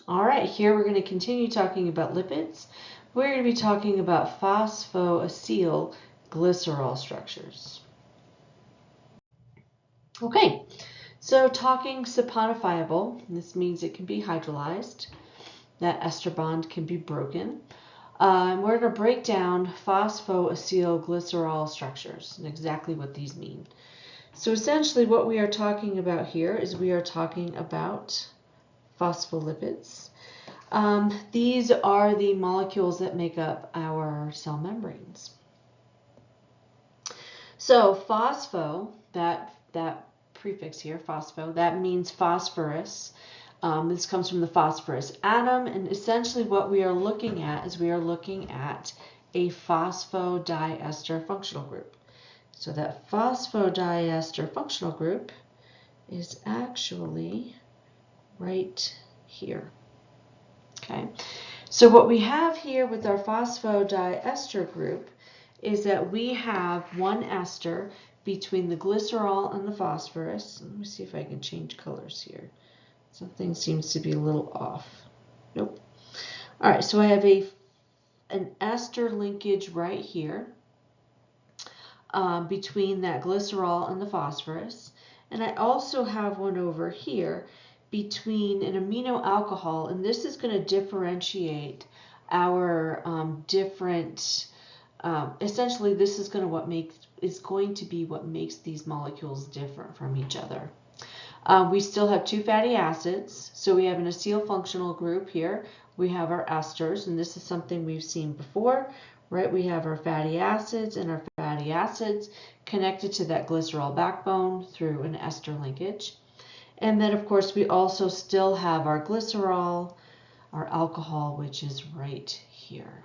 All right, here we're going to continue talking about lipids. We're going to be talking about phosphoacylglycerol structures. Okay, so talking saponifiable, this means it can be hydrolyzed. That ester bond can be broken. We're going to break down phosphoacylglycerol structures and exactly what these mean. So essentially what we are talking about here is we are talking about phospholipids. These are the molecules that make up our cell membranes. So phospho, that prefix here, phospho, that means phosphorus. This comes from the phosphorus atom, and essentially what we are looking at is we are looking at a phosphodiester functional group. So that phosphodiester functional group is actually right here. Okay, so what we have here with our phosphodiester group is that we have one ester between the glycerol and the phosphorus. Let me see if I can change colors here. Something seems to be a little off. Nope. All right, so I have an ester linkage right here between that glycerol and the phosphorus. And I also have one over here between an amino alcohol, and this is going to differentiate our different, essentially this is going to be what makes these molecules different from each other. We still have two fatty acids, so we have an acyl functional group here. We have our esters, and this is something we've seen before, right? We have our fatty acids, and our fatty acids connected to that glycerol backbone through an ester linkage. And then, of course, we also still have our glycerol, our alcohol, which is right here.